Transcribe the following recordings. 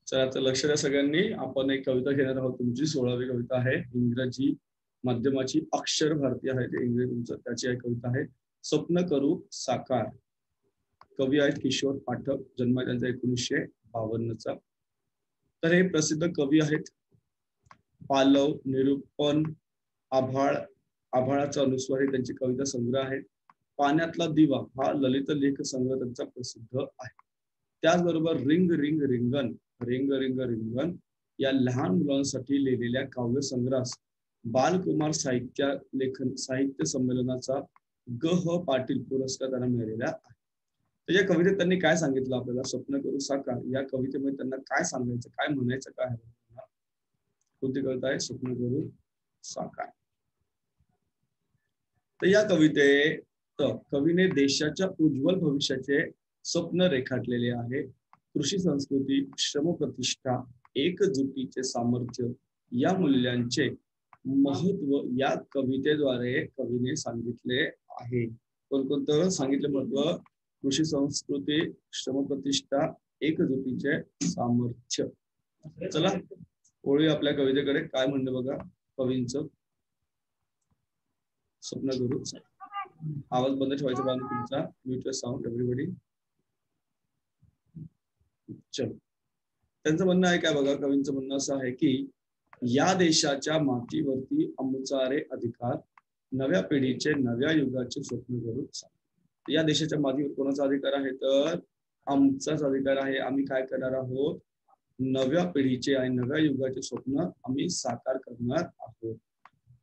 चला तर लक्ष द्या सगळ्यांनी. आपण एक कविता घेणार आहोत. तुमची 16वी कविता आहे. इंग्रजी माध्यमाची अक्षर भारती आहे. ते इंग्रजी तुमचं त्याची एक कविता आहे. स्वप्न करू साकार. कवी आहेत किशोर पाठक. जन्म आहे त्यांचा 1952चा. तर हे प्रसिद्ध कवी आहेत. पालव, निरूपण, आभाळ, आभाळाचा अनुस्वार हे त्यांची कविता संग्रह आहे. पाण्यातला दिवा हा ललित लेख संग्रह त्यांचा प्रसिद्ध आहे. त्याचबरोबर रिंग रिंग रिंगण, रिंग रिंग रिंगण या लहान मुलांसाठी लिहिलेल्या काव्यसंग्रहास बालकुमार साहित्य संमेलनाचा ग ह पाटील पुरस्कार त्यांना मिळालेला आहे. तर या कवितेत त्यांनी काय सांगितलं आपल्याला? स्वप्न करू साकार या कवितेमध्ये त्यांना काय सांगायचं, काय म्हणायचं, काय आहे? कोणती कविता आहे? स्वप्न करू साकार. तर या कवितेत कवीने देशाच्या उज्ज्वल भविष्याचे स्वप्न रेखाटलेले आहे. कृषी संस्कृती, श्रमप्रतिष्ठा, एकजुटीचे सामर्थ्य या मूल्यांचे महत्व या कवितेद्वारे कवीने सांगितले आहे. कोणकोणतं सांगितलं महत्व? कृषी संस्कृती, श्रमप्रतिष्ठा, एकजुटीचे सामर्थ्य. चला ओळी आपल्या कवितेकडे. काय म्हणणं बघा कवींचं. स्वप्न करू. आवाज बंद ठेवायचा बाजू तुमचा. Mute sound everybody. चलो, त्यांचं म्हणणं आहे काय बघा. कवींचं म्हणणं असं आहे की या देशाच्या मातीवरती आमचा रे अधिकार, नव्या पिढीचे नव्या युगाचे स्वप्न करू. या देशाच्या मातीवर कोणाचा अधिकार आहे? तर आमचाच अधिकार आहे. आम्ही काय करणार आहोत? नव्या पिढीचे आणि नव्या युगाचे स्वप्न आम्ही साकार करणार आहोत.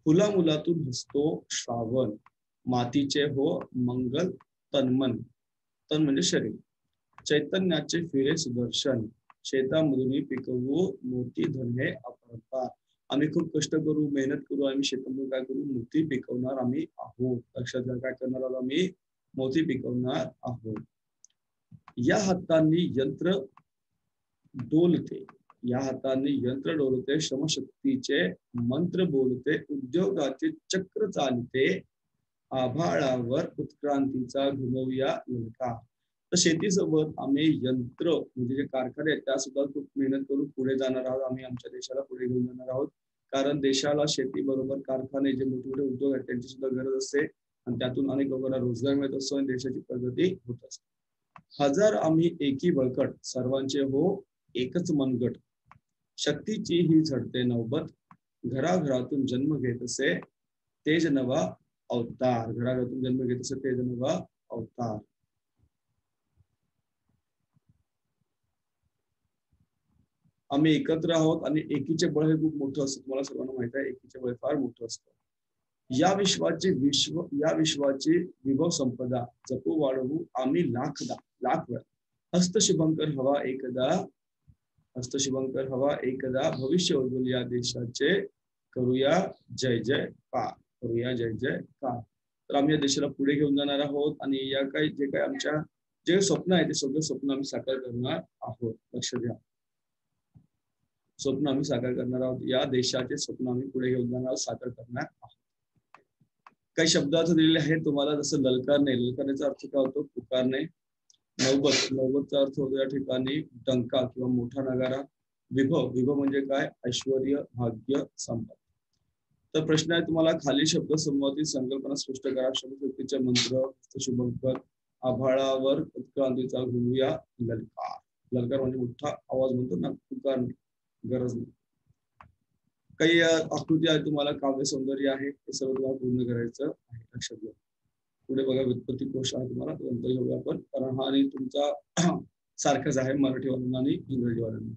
फुला मुलातून हसतो श्रावण, मातीचे हो मंगल तन्मन. तन म्हणजे शरीर. चैतन्याचे फिरे सुदर्शन, शेतामधून पिकवू मोती धन हे अपरंपार. आम्ही खूप कष्ट करू, मेहनत करू, आम्ही शेतामध्ये काय करू? मोती पिकवणार आम्ही आहोत. लक्षात घ्या, काय करणार आहोत? आम्ही मोती पिकवणार आहोत. या हातांनी यंत्र डोलते, या हातांनी यंत्र डोलते, श्रमशक्तीचे मंत्र बोलते, उद्योगाचे चक्र चालते, आभाळावर उत्क्रांतीचा घुमवूया लंका. तर शेतीसोबत आम्ही यंत्र म्हणजे जे कारखाने आहेत त्या सुद्धा खूप मेहनत करून पुढे जाणार आहोत. आम्ही आमच्या देशाला पुढे घेऊन जाणार आहोत. कारण देशाला शेती बरोबर कारखाने जे मोठे मोठे उद्योग आहेत त्यांची सुद्धा गरज असते आणि त्यातून अनेक लोकांना रोजगार मिळत असतो आणि देशाची प्रगती होत असते. हजार आम्ही एकी बळकट, सर्वांचे हो एकच मनगट. शक्तीची ही झडते नौबत, घराघरातून जन्म घेत असे तेज नवा अवतार. घराघरातून जन्म घेत असे तेज नवा अवतार. आम्ही एकत्र आहोत आणि एकीचे बळ हे खूप मोठं असतं. तुम्हाला सर्वांना माहित आहे, एकीचे बळ फार मोठं असतं. या विश्वाची विभव संपदा, जपू वाढवू आम्ही लाख वेळा. हस्तशुभंकर हवा एकदा, हस्तशुभंकर हवा एकदा, भविष्य उज्ज्वल या देशाचे, करूया जय जय कार, करूया जय जय कार. तर आम्ही या देशाला पुढे घेऊन जाणार आहोत आणि या काही जे काही आमच्या जे स्वप्न आहे ते सगळं स्वप्न आम्ही साकार करणार आहोत. लक्ष द्या, स्वप्न आम्ही साकार करणार आहोत. या देशाचे स्वप्न आम्ही पुढे घेऊन जाणार आहोत, साकार करणार आहोत. काही शब्द अर्थ दिलेले आहेत तुम्हाला. जसं ललकारणे, ललकारण्याचा अर्थ काय होतो? पुकारणे. नौबत, नौबतचा अर्थ होतो या ठिकाणी डंका किंवा मोठा नगारा. विभव, विभव म्हणजे काय? ऐश्वर्य, भाग्य, संपत. तर प्रश्न आहे तुम्हाला, खाली शब्द समूहातील संकल्पना स्पष्ट करा. शब्दशक्तीचे मंत्र, शुभंकर, आभाळावर उत्क्रांतीचा घुमूया ललकार. ललकार म्हणजे मोठा आवाज म्हणतो ना, पुकारणे, गरज नाही. काही आकृती आहे तुम्हाला, काव्य सौंदर्य आहे, हे सर्व तुम्हाला पूर्ण करायचं आहे. लक्षात घ्या. पुढे बघा व्युत्पत्ती कोश आहे तुम्हाला, तो नंतर घेऊया आपण, कारण हा आणि तुमचा सारखाच आहे मराठीवाल्यांना आणि इंग्रजीवाल्यांना.